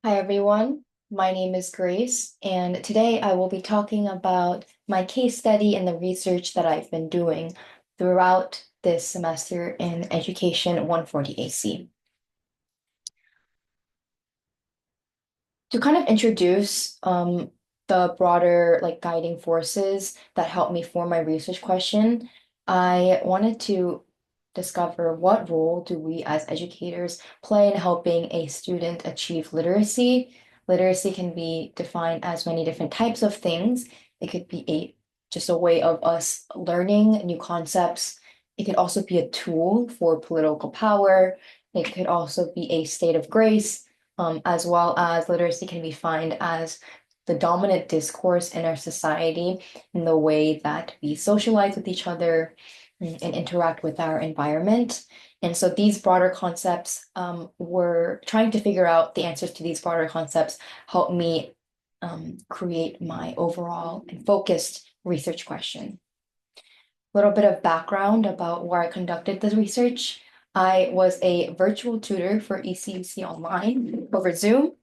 Hi everyone, my name is Grace, and today I will be talking about my case study and the research that I've been doing throughout this semester in Education 140 AC. To kind of introduce the broader guiding forces that helped me form my research question, I wanted to discover what role do we as educators play in helping a student achieve literacy. Literacy can be defined as many different types of things. It could be just a way of us learning new concepts. It could also be a tool for political power. It could also be a state of grace, as well as literacy can be defined as the dominant discourse in our society in the way that we socialize with each other and interact with our environment. And so these broader concepts, were trying to figure out the answers to these broader concepts, help me create my overall and focused research question. A little bit of background about where I conducted the research. I was a virtual tutor for ECUC online over Zoom,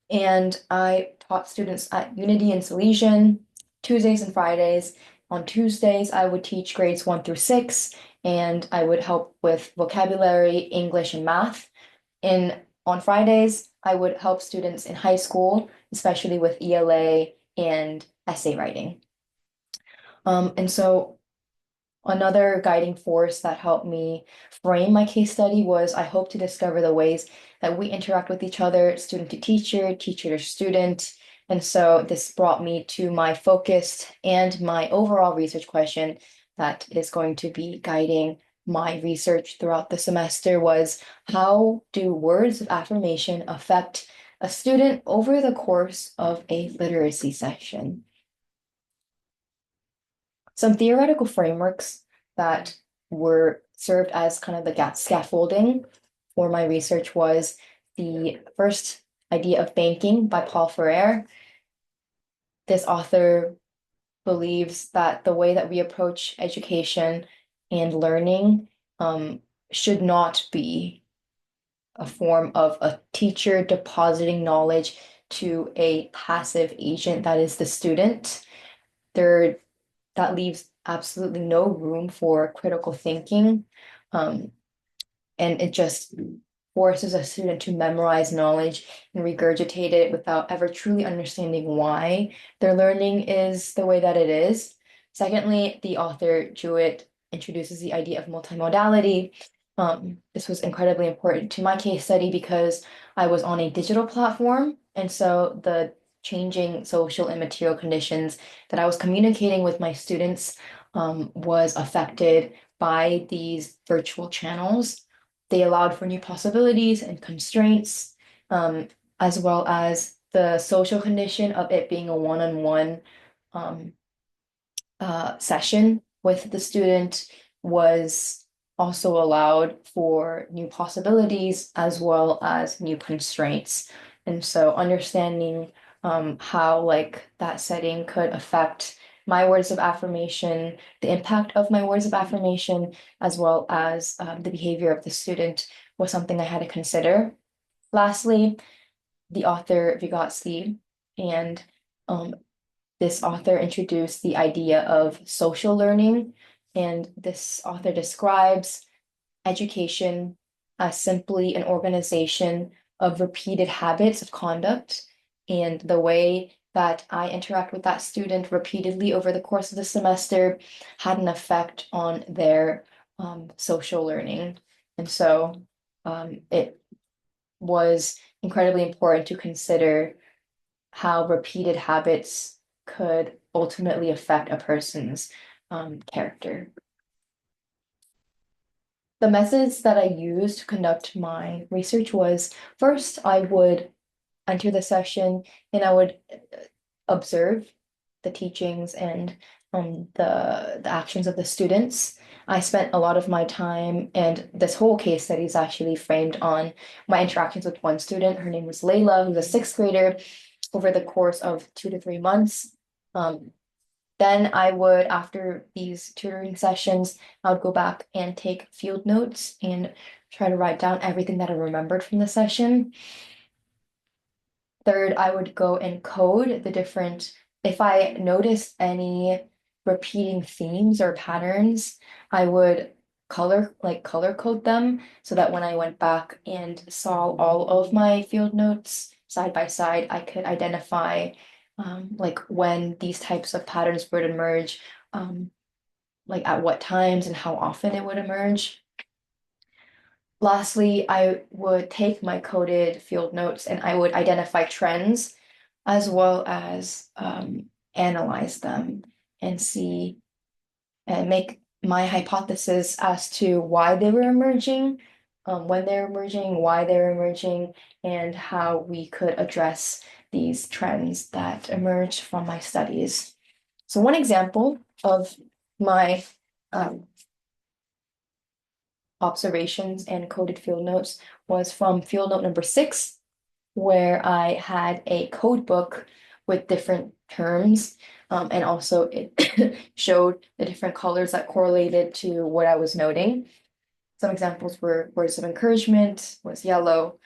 and I taught students at Unity and Salesian Tuesdays and Fridays. On Tuesdays, I would teach grades 1 through 6, and I would help with vocabulary, English, and math. And on Fridays, I would help students in high school, especially with ELA and essay writing. And so another guiding force that helped me frame my case study was I hope to discover the ways that we interact with each other, student to teacher, teacher to student. And so this brought me to my focused and my overall research question that is going to be guiding my research throughout the semester was how do words of affirmation affect a student over the course of a literacy session? Some theoretical frameworks that were served as kind of the scaffolding for my research was the first idea of banking by Paul Ferrer. This author believes that the way that we approach education and learning should not be a form of a teacher depositing knowledge to a passive agent that is the student. There that leaves absolutely no room for critical thinking. Um, and it just forces a student to memorize knowledge and regurgitate it without ever truly understanding why their learning is the way that it is. Secondly, the author Jewett introduces the idea of multimodality. This was incredibly important to my case study because I was on a digital platform, and so the changing social and material conditions that I was communicating with my students was affected by these virtual channels. They allowed for new possibilities and constraints, as well as the social condition of it being a one-on-one um, session with the student was also allowed for new possibilities as well as new constraints. And so understanding how that setting could affect my words of affirmation, the impact of my words of affirmation, as well as the behavior of the student was something I had to consider. Lastly, the author Vygotsky and um, this author introduced the idea of social learning, and this author describes education as simply an organization of repeated habits of conduct, and the way that I interact with that student repeatedly over the course of the semester had an effect on their social learning. And so it was incredibly important to consider how repeated habits could ultimately affect a person's character. The methods that I used to conduct my research was first, I would enter the session and I would observe the teachings and the actions of the students. I spent a lot of my time, and this whole case study is actually framed on my interactions with one student. Her name was Layla, who's a sixth grader, over the course of 2 to 3 months. Um, then I would, after these tutoring sessions, I would go back and take field notes and try to write down everything that I remembered from the session. Third, I would go and code the different, if I noticed any repeating themes or patterns, I would color code them so that when I went back and saw all of my field notes side by side, I could identify like when these types of patterns would emerge, um, like at what times and how often it would emerge. Lastly, I would take my coded field notes and I would identify trends as well as analyze them and see and make my hypothesis as to why they were emerging, when they're emerging, why they're emerging, and how we could address these trends that emerged from my studies. So one example of my um, observations and coded field notes was from field note number 6, where I had a code book with different terms. And also it showed the different colors that correlated to what I was noting. Some examples were words of encouragement was yellow,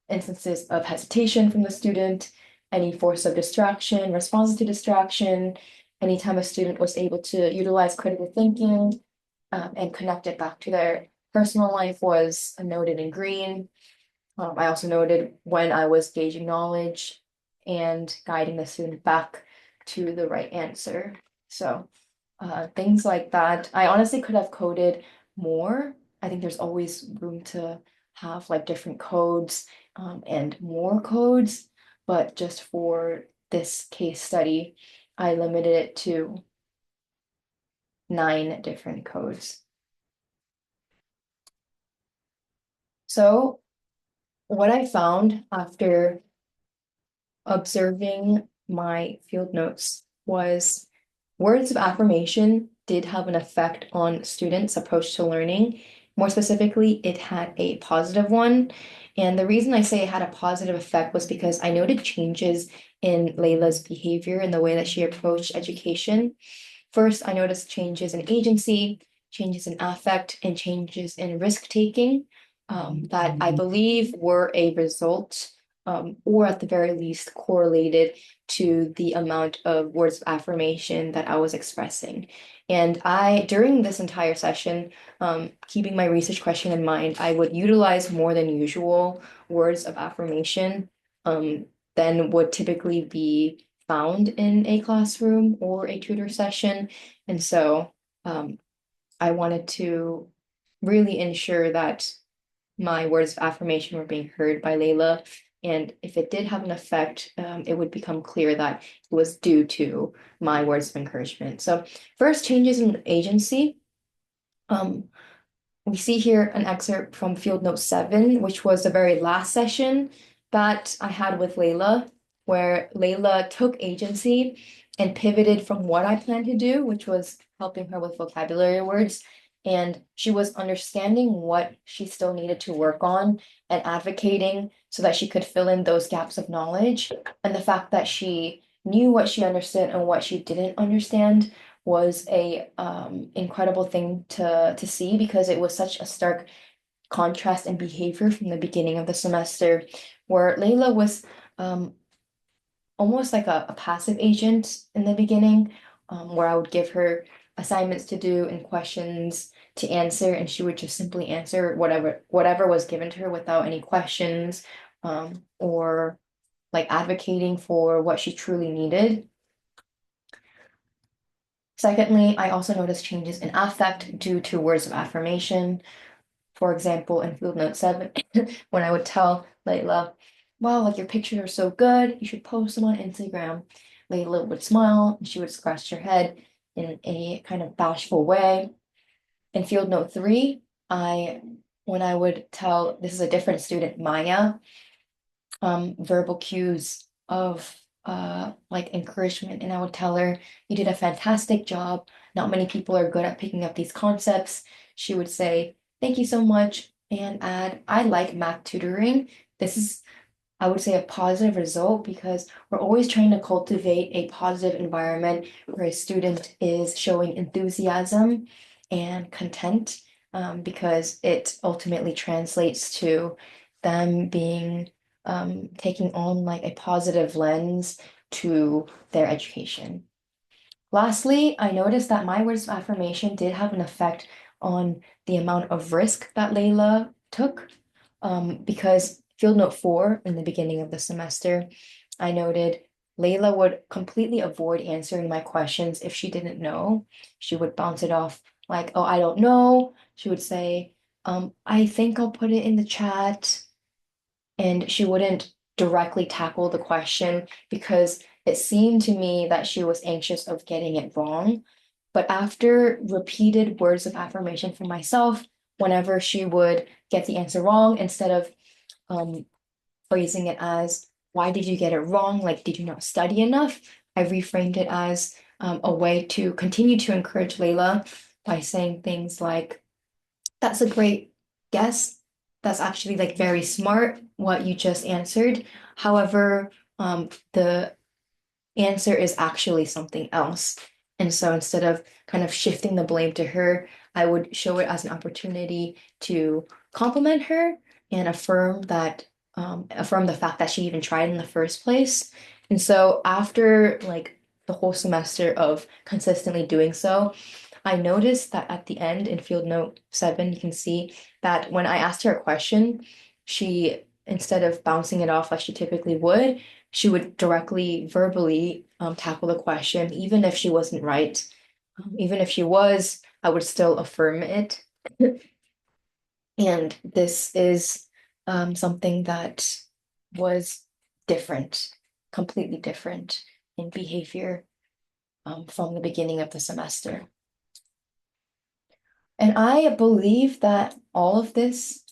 instances of hesitation from the student, any force of distraction, responses to distraction, anytime a student was able to utilize critical thinking, and connect it back to their personal life was noted in green. I also noted when I was gauging knowledge and guiding the student back to the right answer. So things like that. I honestly could have coded more. I think there's always room to have like different codes and more codes, but just for this case study, I limited it to 9 different codes. So what I found after observing my field notes was words of affirmation did have an effect on students' approach to learning. More specifically, it had a positive one. And the reason I say it had a positive effect was because I noted changes in Layla's behavior and the way that she approached education. First, I noticed changes in agency, changes in affect, and changes in risk taking that I believe were a result, or at the very least, correlated to the amount of words of affirmation that I was expressing. And during this entire session, keeping my research question in mind, I would utilize more than usual words of affirmation than would typically be found in a classroom or a tutor session. And so I wanted to really ensure that my words of affirmation were being heard by Layla. And if it did have an effect, it would become clear that it was due to my words of encouragement. So first, changes in agency. Um, we see here an excerpt from Field Note 7, which was the very last session that I had with Layla, where Layla took agency and pivoted from what I planned to do, which was helping her with vocabulary words. And she was understanding what she still needed to work on and advocating so that she could fill in those gaps of knowledge. And the fact that she knew what she understood and what she didn't understand was a incredible thing to see because it was such a stark contrast in behavior from the beginning of the semester, where Layla was um, almost like a passive agent in the beginning, where I would give her assignments to do and questions to answer, and she would just simply answer whatever was given to her without any questions, or like advocating for what she truly needed. Secondly, I also noticed changes in affect due to words of affirmation. For example, in Field Note 7, when I would tell Layla, wow, like your pictures are so good, you should post them on Instagram. Layla would smile and she would scratch her head in a kind of bashful way. In Field Note 3, when I would tell, this is a different student, Maya, verbal cues of like encouragement, and I would tell her, you did a fantastic job. Not many people are good at picking up these concepts. She would say, thank you so much, and add, I like math tutoring. This is, I would say, a positive result because we're always trying to cultivate a positive environment where a student is showing enthusiasm and content, because it ultimately translates to them being taking on like a positive lens to their education. Lastly, I noticed that my words of affirmation did have an effect on the amount of risk that Layla took. Because field note 4 in the beginning of the semester, I noted Layla would completely avoid answering my questions if she didn't know. She would bounce it off like, oh, I don't know. She would say, I think I'll put it in the chat. And she wouldn't directly tackle the question because it seemed to me that she was anxious of getting it wrong. But after repeated words of affirmation for myself, whenever she would get the answer wrong, instead of um, phrasing it as, why did you get it wrong? Like, did you not study enough? I reframed it as a way to continue to encourage Layla by saying things like, that's a great guess. That's actually like very smart what you just answered. However, the answer is actually something else. And so instead of kind of shifting the blame to her, I would show it as an opportunity to compliment her and affirm the fact that she even tried in the first place. And so after like the whole semester of consistently doing so, I noticed that at the end in field note 7, you can see that when I asked her a question, she, instead of bouncing it off like she typically would, she would directly verbally tackle the question, even if she wasn't right. Even if she was, I would still affirm it. And this is something that was different, completely different in behavior from the beginning of the semester. And I believe that all of this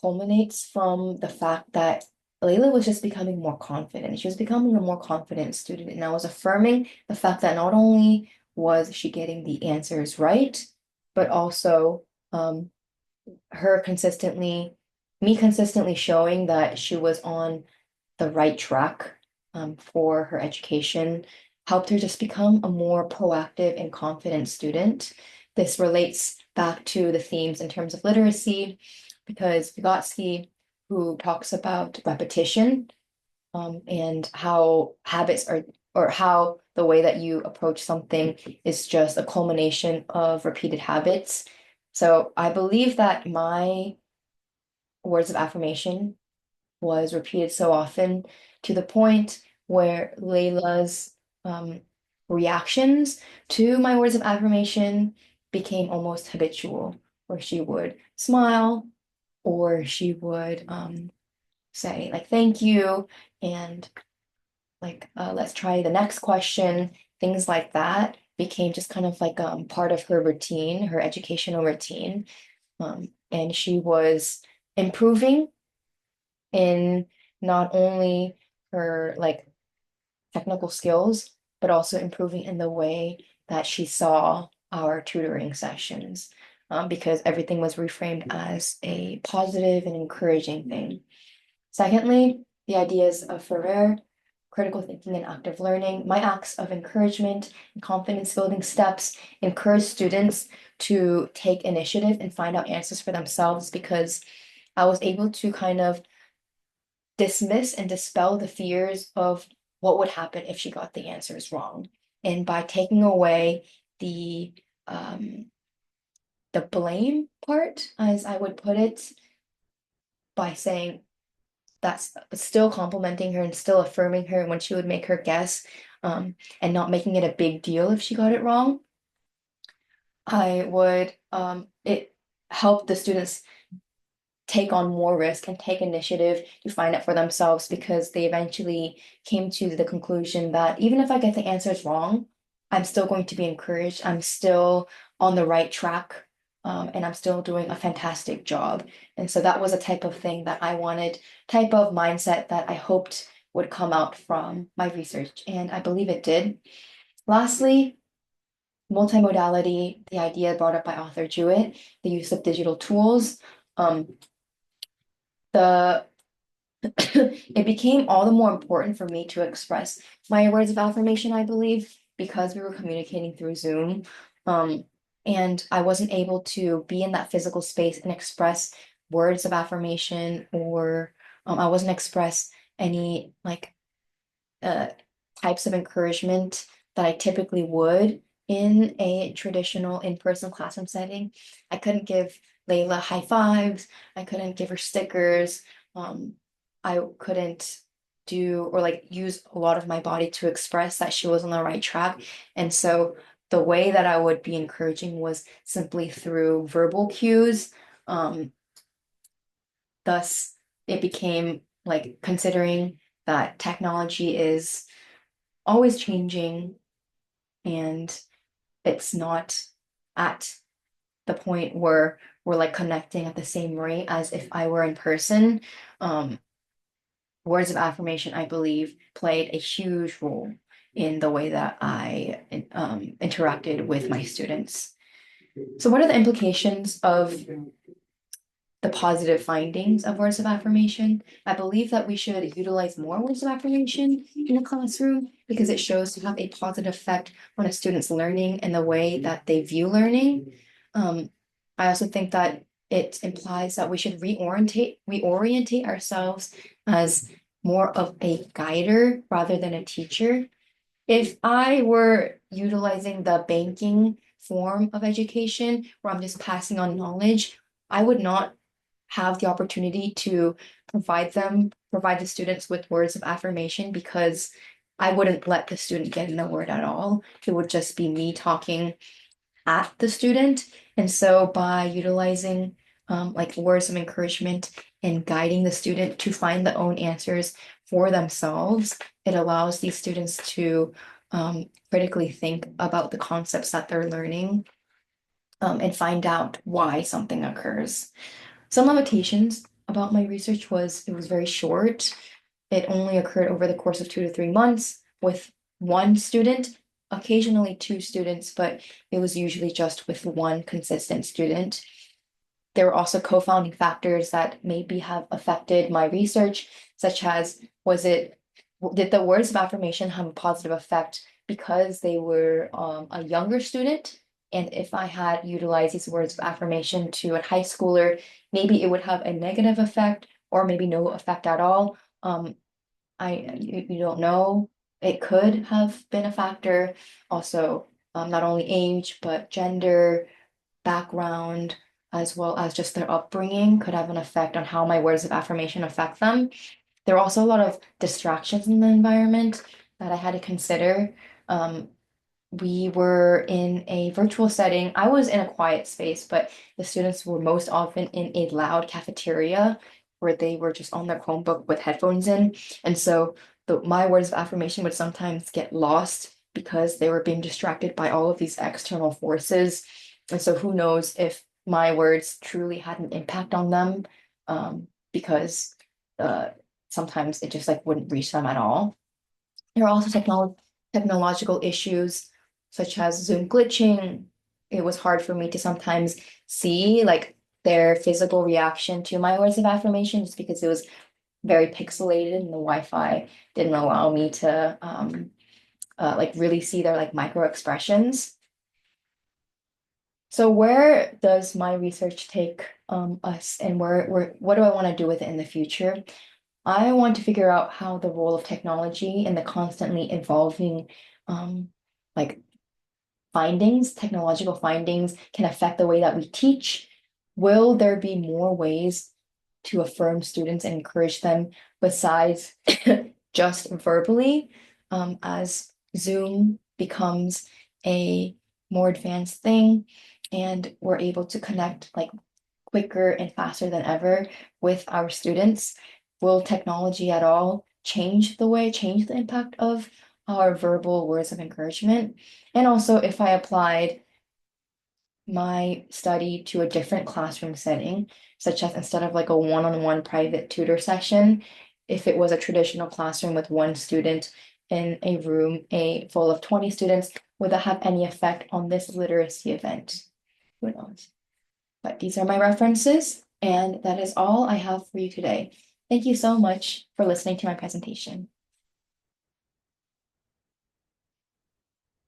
culminates from the fact that Layla was just becoming more confident. She was becoming a more confident student. And I was affirming the fact that not only was she getting the answers right, but also um, me consistently showing that she was on the right track for her education, helped her just become a more proactive and confident student. This relates back to the themes in terms of literacy, because Vygotsky, who talks about repetition and how habits are, or how the way that you approach something is just a culmination of repeated habits. So I believe that my words of affirmation was repeated so often to the point where Layla's reactions to my words of affirmation became almost habitual, where she would smile or she would say like thank you and like let's try the next question. Things like that became just kind of like part of her routine, her educational routine. And she was improving in not only her like technical skills, but also improving in the way that she saw our tutoring sessions, because everything was reframed as a positive and encouraging thing. Secondly, the ideas of Ferrer, critical thinking and active learning. My acts of encouragement and confidence building steps encourage students to take initiative and find out answers for themselves because I was able to kind of dismiss and dispel the fears of what would happen if she got the answers wrong. And by taking away the um, the blame part, as I would put it, by saying that's still complimenting her and still affirming her when she would make her guess, and not making it a big deal if she got it wrong, I would it helped the students take on more risk and take initiative to find out for themselves because they eventually came to the conclusion that even if I get the answers wrong, I'm still going to be encouraged. I'm still on the right track, and I'm still doing a fantastic job. And so that was a type of thing that I wanted, type of mindset that I hoped would come out from my research, and I believe it did. Lastly, multimodality, the idea brought up by author Jewett, the use of digital tools. Um, the it became all the more important for me to express my words of affirmation, I believe, because we were communicating through Zoom. Um, and I wasn't able to be in that physical space and express words of affirmation or I wasn't expressed any like uh, types of encouragement that I typically would in a traditional in-person classroom setting. I couldn't give Layla high fives. I couldn't give her stickers. Um, I couldn't do or like use a lot of my body to express that she was on the right track. And so the way that I would be encouraging was simply through verbal cues. Um, Thus, it became like considering that technology is always changing and it's not at the point where we're like connecting at the same rate as if I were in person. Um, Words of affirmation, I believe, played a huge role in the way that I interacted with my students. So, what are the implications of the positive findings of words of affirmation? I believe that we should utilize more words of affirmation in the classroom because it shows to have a positive effect on a student's learning and the way that they view learning. Um, I also think that it implies that we should reorientate ourselves as more of a guider rather than a teacher. If I were utilizing the banking form of education where I'm just passing on knowledge, I would not have the opportunity to provide the students with words of affirmation because I wouldn't let the student get in a word at all. It would just be me talking at the student. And so by utilizing like words of encouragement and guiding the student to find the own answers for themselves, it allows these students to critically think about the concepts that they're learning and find out why something occurs. Some limitations about my research was it was very short. It only occurred over the course of 2 to 3 months with one student, occasionally two students, but it was usually just with one consistent student. There were also co-founding factors that maybe have affected my research, such as did the words of affirmation have a positive effect because they were a younger student? And if I had utilized these words of affirmation to a high schooler, maybe it would have a negative effect or maybe no effect at all. You don't know. It could have been a factor. Also, not only age, but gender, background, as well as just their upbringing could have an effect on how my words of affirmation affect them. There were also a lot of distractions in the environment that I had to consider. Um, we were in a virtual setting. I was in a quiet space, but the students were most often in a loud cafeteria where they were just on their Chromebook with headphones in. And so my words of affirmation would sometimes get lost because they were being distracted by all of these external forces. And so who knows if my words truly had an impact on them, because uh, sometimes it just like wouldn't reach them at all. There are also technological issues such as Zoom glitching. It was hard for me to sometimes see like their physical reaction to my words of affirmation just because it was very pixelated and the Wi-Fi didn't allow me to like really see their like micro expressions. So where does my research take us and where what do I want to do with it in the future? I want to figure out how the role of technology and the constantly evolving um, like technological findings can affect the way that we teach. Will there be more ways to affirm students and encourage them besides just verbally, as Zoom becomes a more advanced thing and we're able to connect like quicker and faster than ever with our students? Will technology at all change the impact of our verbal words of encouragement? And also, if I applied my study to a different classroom setting, such as instead of like a one-on-one private tutor session, if it was a traditional classroom with one student in a room full of 20 students, would that have any effect on this literacy event? Who knows? But these are my references, and that is all I have for you today. Thank you so much for listening to my presentation.